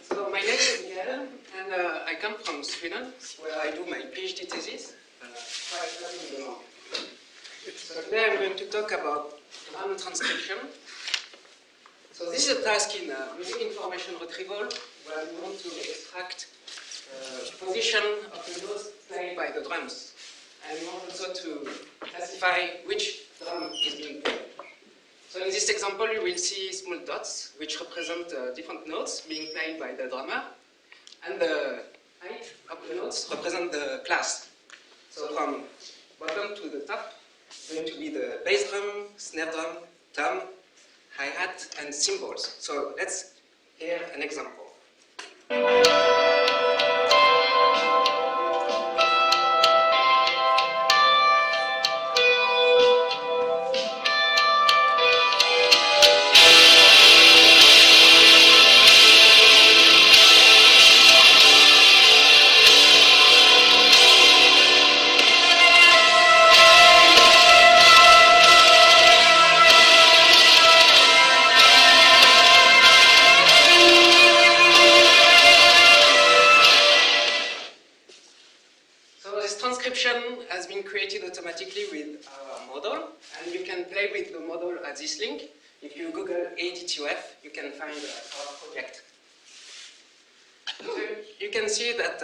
So my name is Mickaël, and I come from Sweden, where I do my PhD thesis. So today I'm going to talk about drum transcription. So this is a task in music information retrieval, where we want to extract position of the notes played by the drums. And we want also to classify which drum is being played. So in this example, you will see small dots, which represent different notes being played by the drummer. And the height of the notes represent the class. So from bottom to the top, it's going to be the bass drum, snare drum, tom, hi-hat, and cymbals. So let's hear an example. Has been created automatically with our model, and you can play with the model at this link. If you Google ADTUF, you can find our project. So you can see that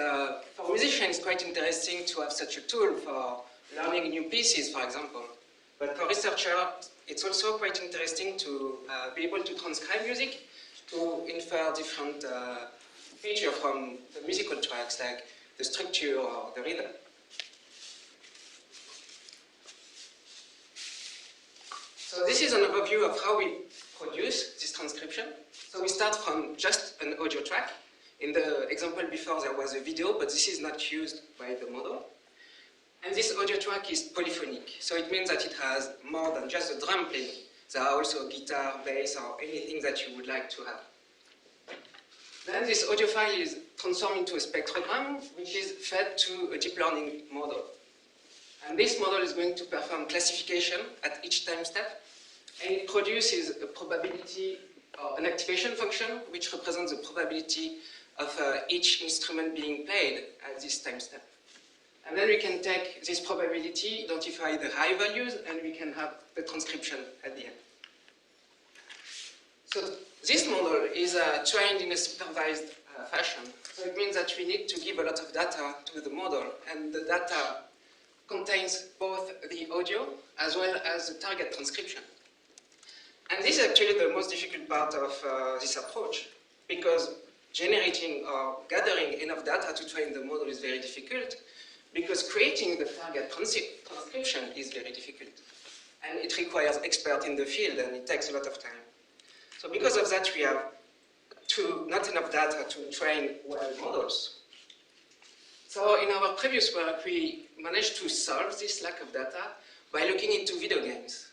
for musicians, it's quite interesting to have such a tool for learning new pieces, for example. But for researchers, it's also quite interesting to be able to transcribe music, to infer different features from the musical tracks, like the structure or the rhythm. So this is an overview of how we produce this transcription. So we start from just an audio track. In the example before, there was a video, but this is not used by the model. And this audio track is polyphonic. So it means that it has more than just a drum playing. There are also guitar, bass, or anything that you would like to have. Then this audio file is transformed into a spectrogram, which is fed to a deep learning model. And this model is going to perform classification at each time step. And it produces a probability or an activation function which represents the probability of each instrument being played at this time step. And then we can take this probability, identify the high values, and we can have the transcription at the end. So this model is trained in a supervised fashion. So it means that we need to give a lot of data to the model, and the data contains both the audio as well as the target transcription. And this is actually the most difficult part of this approach, because generating or gathering enough data to train the model is very difficult, because creating the target transcription is very difficult. And it requires experts in the field, and it takes a lot of time. So because of that, we have not enough data to train well models. So in our previous work, we managed to solve this lack of data by looking into video games.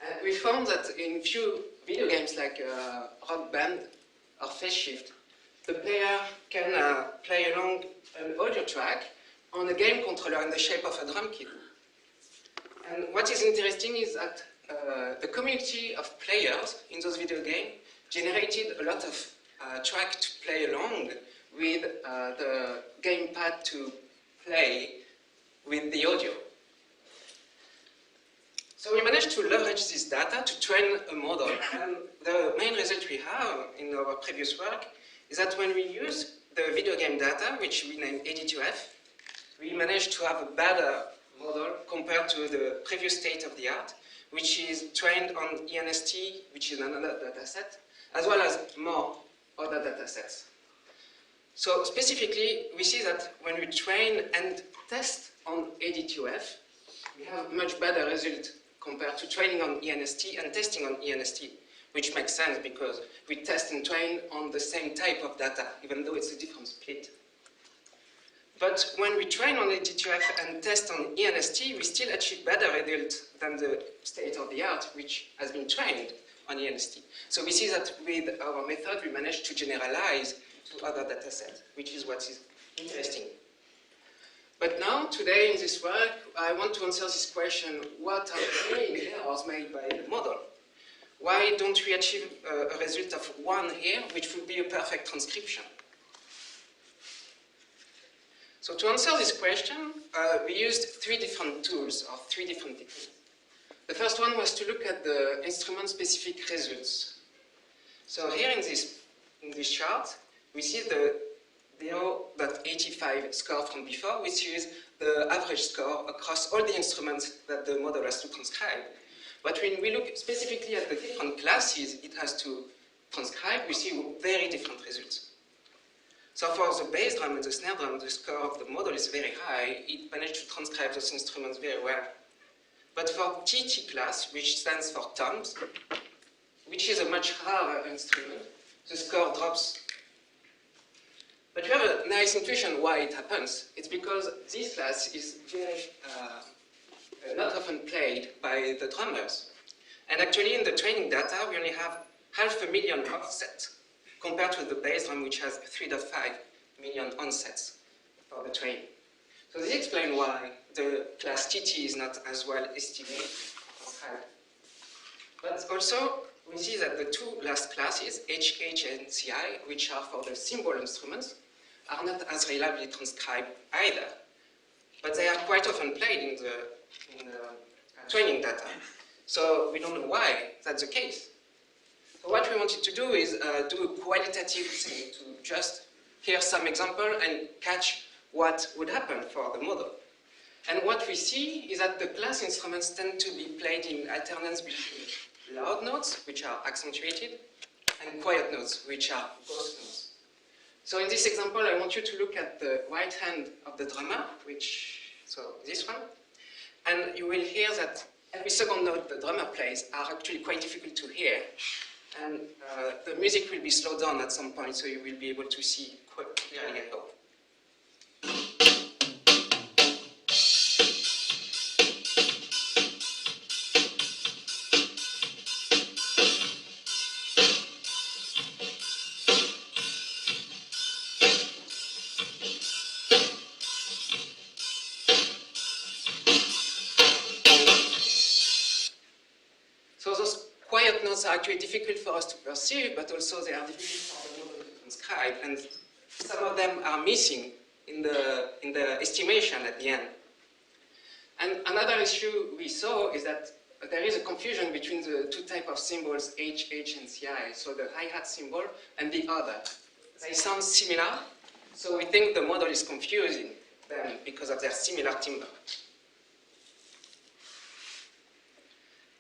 And we found that in few video games like Rock Band or Phase Shift, the player can play along an audio track on a game controller in the shape of a drum kit. And what is interesting is that the community of players in those video games generated a lot of tracks to play along with the gamepad to play with the audio. So we managed to leverage this data to train a model. And the main result we have in our previous work is that when we use the video game data, which we named ADTUF, we managed to have a better model compared to the previous state of the art, which is trained on ENST, which is another data set, as well as more other data sets. So specifically, we see that when we train and test on ADTUF, we have much better result compared to training on ENST and testing on ENST, which makes sense because we test and train on the same type of data, even though it's a different split. But when we train on ADTUF and test on ENST, we still achieve better results than the state of the art, which has been trained on ENST. So we see that with our method, we managed to generalize to other data sets, which is what is interesting. But now, today in this work, I want to answer this question: what are the main errors made by the model? why don't we achieve a result of 1 here, which would be a perfect transcription? So to answer this question, we used 3 different tools, or 3 different techniques. The first one was to look at the instrument-specific results. So here in this chart, we see the 0.85 score from before, which is the average score across all the instruments that the model has to transcribe. But when we look specifically at the different classes it has to transcribe, we see very different results. So for the bass drum and the snare drum, the score of the model is very high. It managed to transcribe those instruments very well. But for TT class, which stands for toms, which is a much rarer instrument, the score drops. But you have a nice intuition why it happens. It's because this class is very not often played by the drummers. And actually in the training data, we only have 500,000 offsets compared to the bass drum, which has 3.5 million onsets for the training. So this explains why the class TT is not as well estimated. But also, we see that the 2 last classes, HH and CI, which are for the cymbal instruments, are not as reliably transcribed either. But they are quite often played in the training data. So we don't know why that's the case. So what we wanted to do is do a qualitative thing to just hear some example and catch what would happen for the model. And what we see is that the class instruments tend to be played in alternance between loud notes, which are accentuated, and quiet notes, which are ghost notes. So in this example, I want you to look at the right hand of the drummer, so this one, and you will hear that every second note the drummer plays are actually quite difficult to hear. And the music will be slowed down at some point, so you will be able to see quite clearly, I hope. Are actually difficult for us to perceive, but also they are difficult for the model to transcribe, and some of them are missing in the estimation at the end. And another issue we saw is that there is a confusion between the 2 types of symbols, H, H, and CI, so the hi-hat symbol and the other. They sound similar, so we think the model is confusing them because of their similar timbre.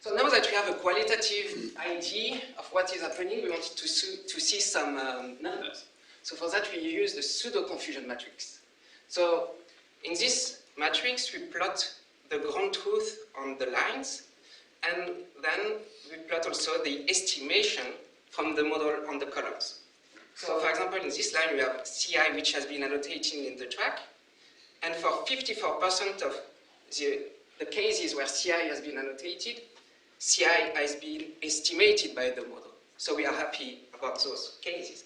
So now that we have a qualitative idea of what is happening, we wanted to see some numbers. So for that, we use the pseudo-confusion matrix. So in this matrix, we plot the ground truth on the lines, and then we plot also the estimation from the model on the columns. So for example, in this line, we have CI, which has been annotated in the track, and for 54% of the cases where CI has been annotated, CI has been estimated by the model. So we are happy about those cases.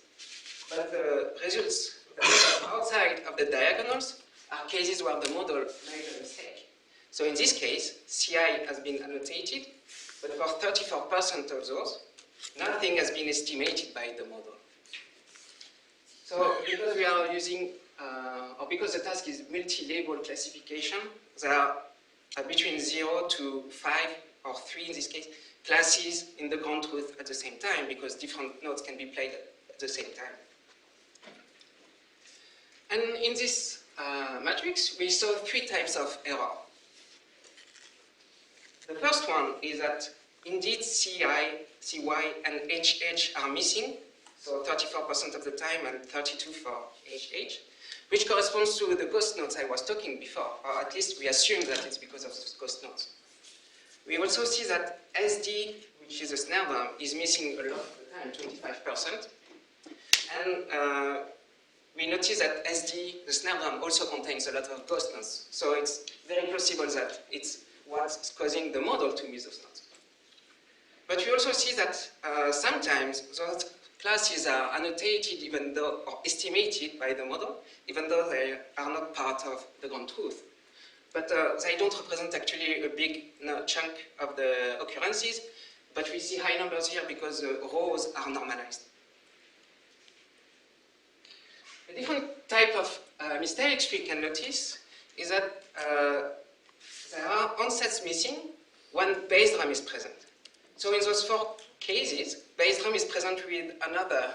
But the results that are outside of the diagonals are cases where the model made a mistake. So in this case, CI has been annotated, but for 34% of those, nothing has been estimated by the model. So because we are using, or because the task is multi-label classification, there are between 0 to 5 or 3 in this case, classes in the ground truth at the same time, because different notes can be played at the same time. And in this matrix, we saw 3 types of error. The first one is that indeed CI, CY, and HH are missing, so 34% of the time and 32% for HH, which corresponds to the ghost notes I was talking before, or at least we assume that it's because of those ghost notes. We also see that SD, which is a snare drum, is missing a lot of the time, 25%. And we notice that SD, the snare drum, also contains a lot of ghost notes. So it's very possible that it's what's causing the model to miss those notes. But we also see that sometimes those classes are annotated even though, or estimated by the model, even though they are not part of the ground truth. But they don't represent actually a big chunk of the occurrences, but we see high numbers here because the rows are normalized. A different type of mistakes we can notice is that there are onsets missing when bass drum is present. So in those 4 cases, bass drum is present with another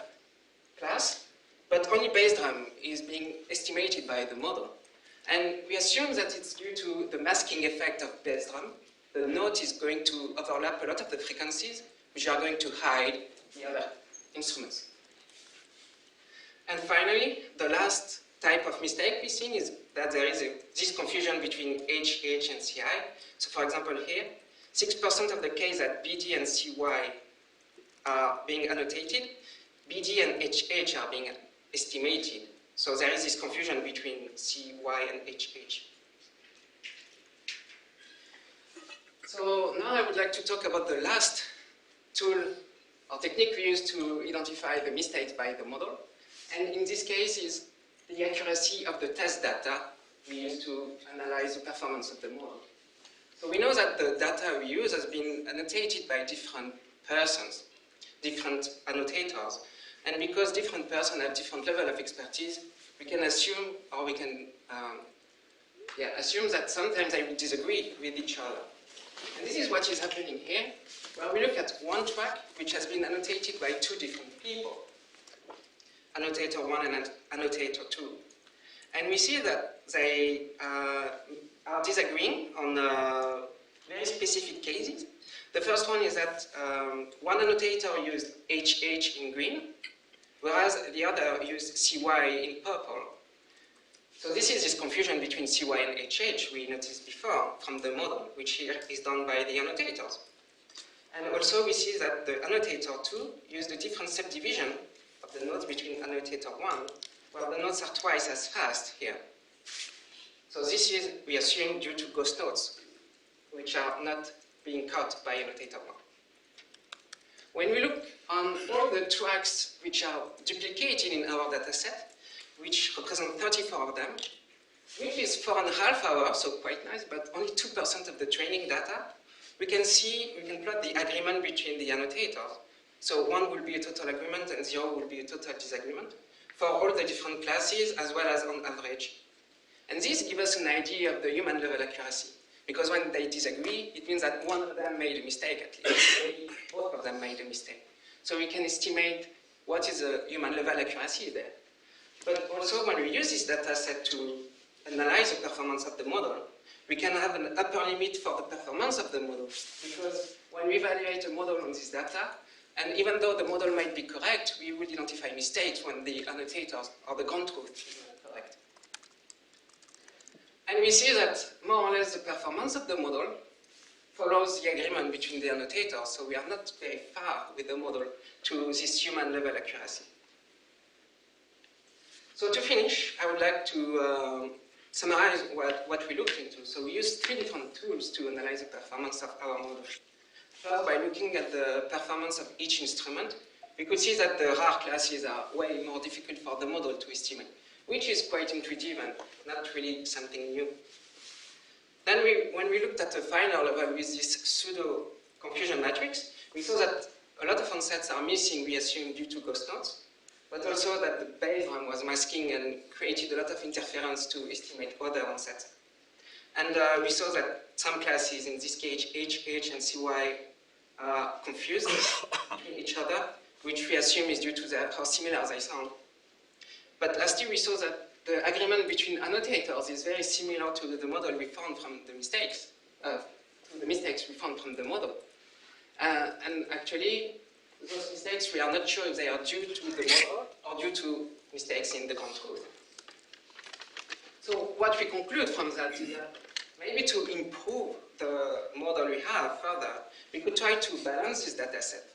class, but only bass drum is being estimated by the model. And we assume that it's due to the masking effect of bass drum. The note is going to overlap a lot of the frequencies, which are going to hide the other instruments. And finally, the last type of mistake we see is that there is this confusion between H, H, and CI. So for example here, 6% of the case that BD and CY are being annotated, BD and HH are being estimated. So there is this confusion between CY and HH. So now I would like to talk about the last tool or technique we use to identify the mistakes by the model. And in this case is the accuracy of the test data we use to analyze the performance of the model. So we know that the data we use has been annotated by different persons, different annotators. And because different persons have different level of expertise, we can assume, or we can assume that sometimes they will disagree with each other. And this is what is happening here, where we look at one track which has been annotated by 2 different people, annotator 1 and annotator 2. And we see that they are disagreeing on very specific cases. The first one is that one annotator used HH in green, whereas the other used CY in purple. So this is this confusion between CY and HH we noticed before from the model, which here is done by the annotators. And also we see that the annotator 2 used a different subdivision of the notes between annotator 1, where the notes are twice as fast here. So this is, we assume, due to ghost notes, which are not being caught by annotator 1. When we look on all the tracks which are duplicated in our dataset, which represent 34 of them, which is 4.5 hours, so quite nice, but only 2% of the training data, we can plot the agreement between the annotators. So 1 will be a total agreement and 0 will be a total disagreement for all the different classes as well as on average. And this gives us an idea of the human level accuracy. Because when they disagree, it means that one of them made a mistake at least. Maybe both of them made a mistake. So we can estimate what is the human level accuracy there. But also when we use this data set to analyze the performance of the model, we can have an upper limit for the performance of the model. Because when we evaluate a model on this data, and even though the model might be correct, we will identify mistakes when the annotators or the ground truth is not correct. And we see that more or less the performance of the model follows the agreement between the annotators, so we are not very far with the model to this human level accuracy. So to finish, I would like to summarize what we looked into. So we used 3 different tools to analyze the performance of our model. First, by looking at the performance of each instrument, we could see that the rare classes are way more difficult for the model to estimate, which is quite intuitive and not really something new. Then when we looked at the final level with this pseudo confusion matrix, we saw that a lot of onsets are missing, we assume, due to ghost notes, but also that the bass drum was masking and created a lot of interference to estimate other onsets. And we saw that some classes, in this case HH and CY, are confused between each other, which we assume is due to how similar they sound. But lastly, we saw that the agreement between annotators is very similar to the model we found from the mistakes, we found from the model. And actually, those mistakes, we are not sure if they are due to the model or due to mistakes in the control. So what we conclude from that is that maybe to improve the model we have further, we could try to balance this data set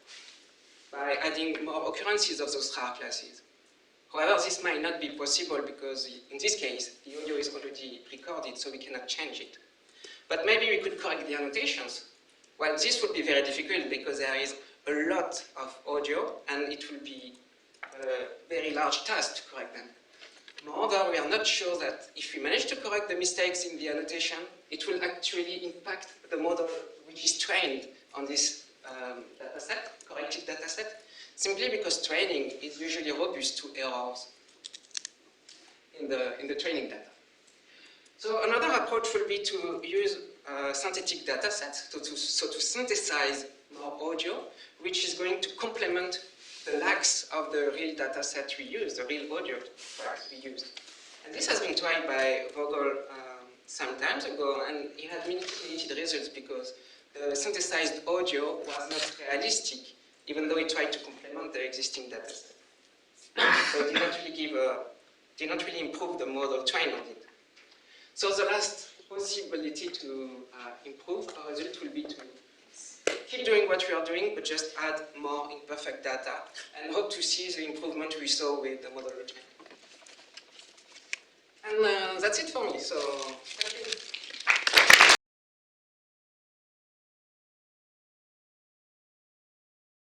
by adding more occurrences of those rare classes. However, this might not be possible because in this case, the audio is already recorded, so we cannot change it. But maybe we could correct the annotations. Well, this would be very difficult because there is a lot of audio and it will be a very large task to correct them. Moreover, we are not sure that if we manage to correct the mistakes in the annotation, it will actually impact the model which is trained on this dataset, corrected dataset, simply because training is usually robust to errors in the training data. So another approach will be to use synthetic dataset, so to synthesize more audio, which is going to complement the lacks of the real dataset we use, the real audio tracks we use. And this has been tried by Vogel some time ago, and he had manipulated results because the synthesized audio was not realistic, even though he tried to complement the existing dataset. So it did not really improve the model trained on it. So the last possibility to improve our result will be to keep doing what we are doing, but just add more imperfect data, and hope to see the improvement we saw with the model retrieval. And that's it for me, so thank you.